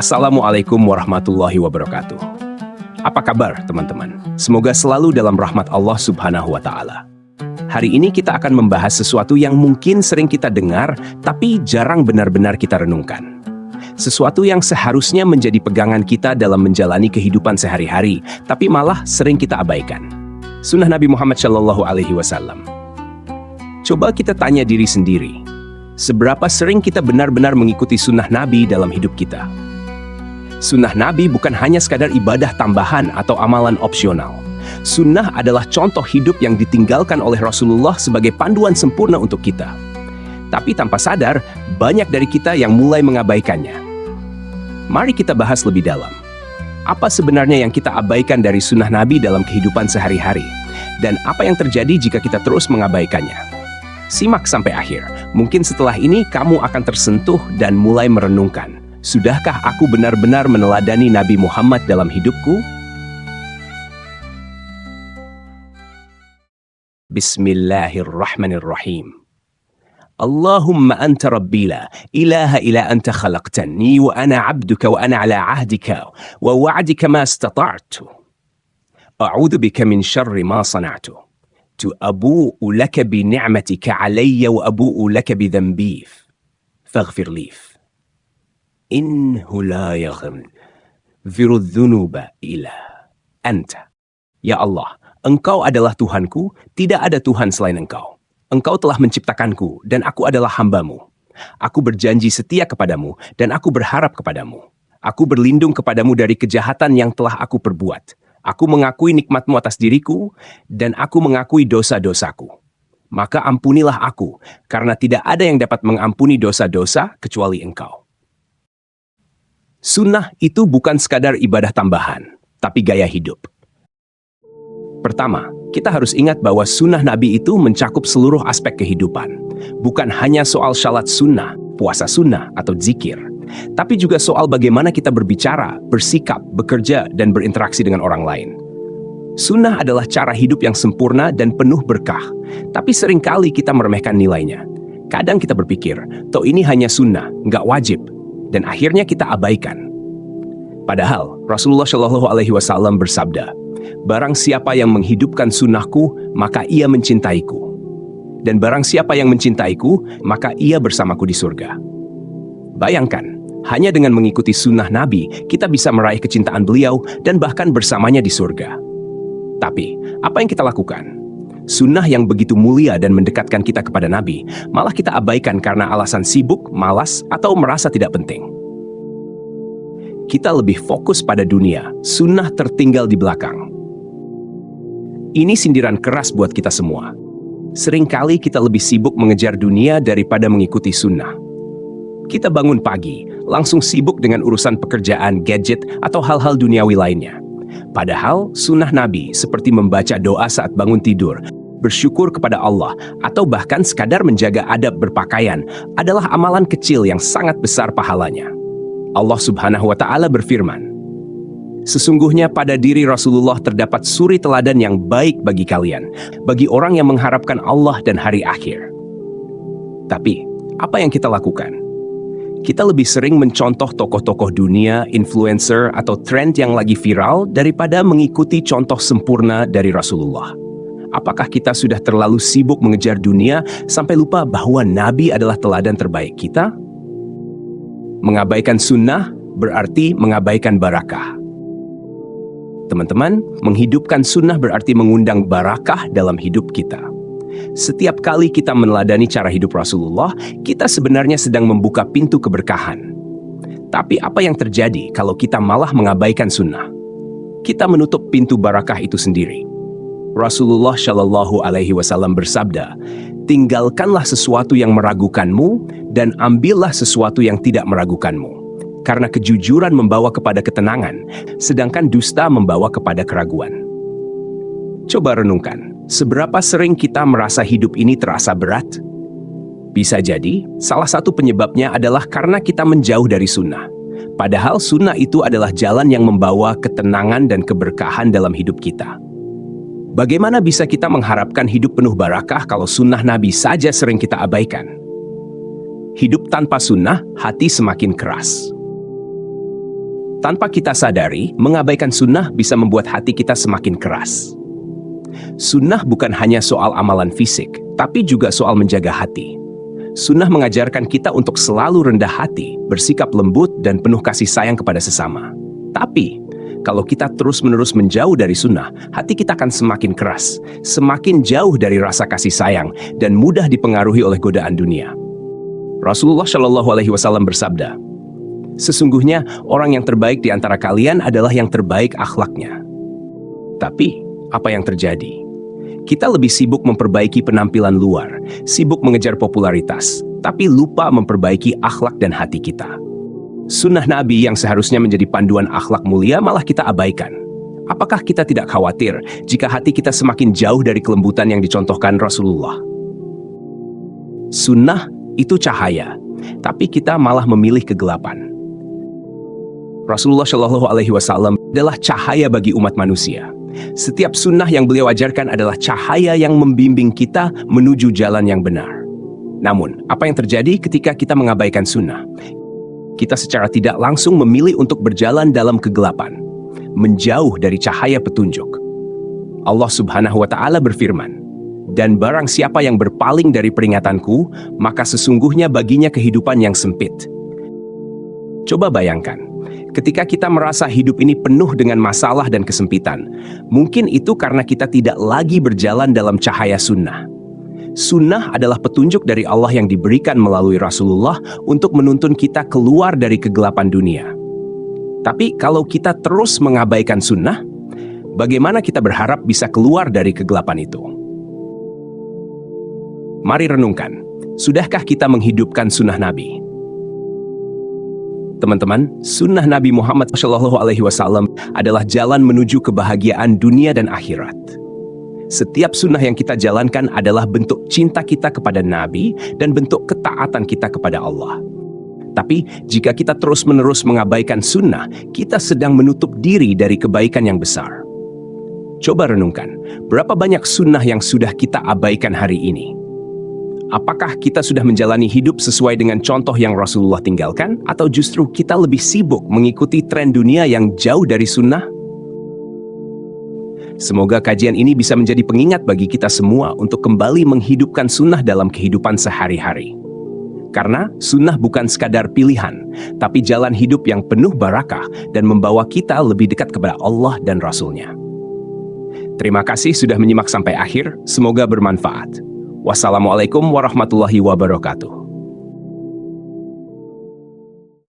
Assalamualaikum warahmatullahi wabarakatuh. Apa kabar teman-teman? Semoga selalu dalam rahmat Allah Subhanahu wa Ta'ala. Hari ini kita akan membahas sesuatu yang mungkin sering kita dengar, tapi jarang benar-benar kita renungkan. Sesuatu yang seharusnya menjadi pegangan kita dalam menjalani kehidupan sehari-hari, tapi malah sering kita abaikan. Sunnah Nabi Muhammad SAW. Coba kita tanya diri sendiri, seberapa sering kita benar-benar mengikuti sunnah Nabi dalam hidup kita? Sunnah Nabi bukan hanya sekadar ibadah tambahan atau amalan opsional. Sunnah adalah contoh hidup yang ditinggalkan oleh Rasulullah sebagai panduan sempurna untuk kita. Tapi tanpa sadar, banyak dari kita yang mulai mengabaikannya. Mari kita bahas lebih dalam. Apa sebenarnya yang kita abaikan dari sunnah Nabi dalam kehidupan sehari-hari? Dan apa yang terjadi jika kita terus mengabaikannya? Simak sampai akhir. Mungkin setelah ini kamu akan tersentuh dan mulai merenungkan. Sudahkah aku benar-benar meneladani Nabi Muhammad dalam hidupku? Bismillahirrahmanirrahim. Allahumma anta rabbi la ilaha illa anta khalaqtani wa ana abduka wa ana ala ahdika wa wa'dika ma istata'tu. A'udhu bika min syarri ma sana'tu. Abu'u laka bi ni'matika alayya wa abu'u laka bi dhanbi. Faghfir li. Innahu la yaghfiru dhunuba illa anta. Ya Allah, Engkau adalah Tuhanku, tidak ada Tuhan selain Engkau. Engkau telah menciptakanku, dan aku adalah hamba-Mu. Aku berjanji setia kepadamu, dan aku berharap kepadamu. Aku berlindung kepadamu dari kejahatan yang telah aku perbuat. Aku mengakui nikmat-Mu atas diriku, dan aku mengakui dosa-dosaku. Maka ampunilah aku, karena tidak ada yang dapat mengampuni dosa-dosa kecuali Engkau. Sunnah itu bukan sekadar ibadah tambahan, tapi gaya hidup. Pertama, kita harus ingat bahwa sunnah Nabi itu mencakup seluruh aspek kehidupan. Bukan hanya soal syalat sunnah, puasa sunnah, atau zikir. Tapi juga soal bagaimana kita berbicara, bersikap, bekerja, dan berinteraksi dengan orang lain. Sunnah adalah cara hidup yang sempurna dan penuh berkah. Tapi seringkali kita meremehkan nilainya. Kadang kita berpikir, toh ini hanya sunnah, nggak wajib. Dan akhirnya kita abaikan. Padahal Rasulullah SAW bersabda, barang siapa yang menghidupkan sunnahku, maka ia mencintaiku. Dan barang siapa yang mencintaiku, maka ia bersamaku di surga. Bayangkan, hanya dengan mengikuti sunnah Nabi, kita bisa meraih kecintaan beliau dan bahkan bersamanya di surga. Tapi, apa yang kita lakukan? Sunnah yang begitu mulia dan mendekatkan kita kepada Nabi, malah kita abaikan karena alasan sibuk, malas, atau merasa tidak penting. Kita lebih fokus pada dunia, sunnah tertinggal di belakang. Ini sindiran keras buat kita semua. Seringkali kita lebih sibuk mengejar dunia daripada mengikuti sunnah. Kita bangun pagi, langsung sibuk dengan urusan pekerjaan, gadget, atau hal-hal duniawi lainnya. Padahal sunnah Nabi seperti membaca doa saat bangun tidur, bersyukur kepada Allah, atau bahkan sekadar menjaga adab berpakaian adalah amalan kecil yang sangat besar pahalanya. Allah Subhanahu wa Ta'ala berfirman, sesungguhnya pada diri Rasulullah terdapat suri teladan yang baik bagi kalian, bagi orang yang mengharapkan Allah dan hari akhir. Tapi, apa yang kita lakukan? Kita lebih sering mencontoh tokoh-tokoh dunia, influencer, atau tren yang lagi viral daripada mengikuti contoh sempurna dari Rasulullah. Apakah kita sudah terlalu sibuk mengejar dunia sampai lupa bahwa Nabi adalah teladan terbaik kita? Mengabaikan sunnah berarti mengabaikan barakah. Teman-teman, menghidupkan sunnah berarti mengundang barakah dalam hidup kita. Setiap kali kita meneladani cara hidup Rasulullah, kita sebenarnya sedang membuka pintu keberkahan. Tapi apa yang terjadi kalau kita malah mengabaikan sunnah? Kita menutup pintu barakah itu sendiri. Rasulullah SAW bersabda, tinggalkanlah sesuatu yang meragukanmu dan ambillah sesuatu yang tidak meragukanmu. Karena kejujuran membawa kepada ketenangan, sedangkan dusta membawa kepada keraguan. Coba renungkan, seberapa sering kita merasa hidup ini terasa berat? Bisa jadi, salah satu penyebabnya adalah karena kita menjauh dari sunnah. Padahal sunnah itu adalah jalan yang membawa ketenangan dan keberkahan dalam hidup kita. Bagaimana bisa kita mengharapkan hidup penuh barakah kalau sunnah Nabi saja sering kita abaikan? Hidup tanpa sunnah, hati semakin keras. Tanpa kita sadari, mengabaikan sunnah bisa membuat hati kita semakin keras. Sunnah bukan hanya soal amalan fisik, tapi juga soal menjaga hati. Sunnah mengajarkan kita untuk selalu rendah hati, bersikap lembut dan penuh kasih sayang kepada sesama. Tapi, kalau kita terus-menerus menjauh dari sunnah, hati kita akan semakin keras, semakin jauh dari rasa kasih sayang, dan mudah dipengaruhi oleh godaan dunia. Rasulullah Shallallahu Alaihi Wasallam bersabda, "Sesungguhnya orang yang terbaik di antara kalian adalah yang terbaik akhlaknya." Tapi, apa yang terjadi? Kita lebih sibuk memperbaiki penampilan luar, sibuk mengejar popularitas, tapi lupa memperbaiki akhlak dan hati kita. Sunnah Nabi yang seharusnya menjadi panduan akhlak mulia malah kita abaikan. Apakah kita tidak khawatir jika hati kita semakin jauh dari kelembutan yang dicontohkan Rasulullah? Sunnah itu cahaya, tapi kita malah memilih kegelapan. Rasulullah Shallallahu Alaihi Wasallam adalah cahaya bagi umat manusia. Setiap sunnah yang beliau ajarkan adalah cahaya yang membimbing kita menuju jalan yang benar. Namun, apa yang terjadi ketika kita mengabaikan sunnah? Kita secara tidak langsung memilih untuk berjalan dalam kegelapan, menjauh dari cahaya petunjuk. Allah Subhanahu wa Ta'ala berfirman, "Dan barang siapa yang berpaling dari peringatanku, maka sesungguhnya baginya kehidupan yang sempit." Coba bayangkan, ketika kita merasa hidup ini penuh dengan masalah dan kesempitan, mungkin itu karena kita tidak lagi berjalan dalam cahaya sunnah. Sunnah adalah petunjuk dari Allah yang diberikan melalui Rasulullah untuk menuntun kita keluar dari kegelapan dunia. Tapi kalau kita terus mengabaikan sunnah, bagaimana kita berharap bisa keluar dari kegelapan itu? Mari renungkan, sudahkah kita menghidupkan sunnah Nabi? Teman-teman, sunnah Nabi Muhammad SAW adalah jalan menuju kebahagiaan dunia dan akhirat. Setiap sunnah yang kita jalankan adalah bentuk cinta kita kepada Nabi dan bentuk ketaatan kita kepada Allah. Tapi, jika kita terus-menerus mengabaikan sunnah, kita sedang menutup diri dari kebaikan yang besar. Coba renungkan, berapa banyak sunnah yang sudah kita abaikan hari ini? Apakah kita sudah menjalani hidup sesuai dengan contoh yang Rasulullah tinggalkan? Atau justru kita lebih sibuk mengikuti tren dunia yang jauh dari sunnah? Semoga kajian ini bisa menjadi pengingat bagi kita semua untuk kembali menghidupkan sunnah dalam kehidupan sehari-hari. Karena sunnah bukan sekadar pilihan, tapi jalan hidup yang penuh barakah dan membawa kita lebih dekat kepada Allah dan Rasul-Nya. Terima kasih sudah menyimak sampai akhir, semoga bermanfaat. Wassalamualaikum warahmatullahi wabarakatuh.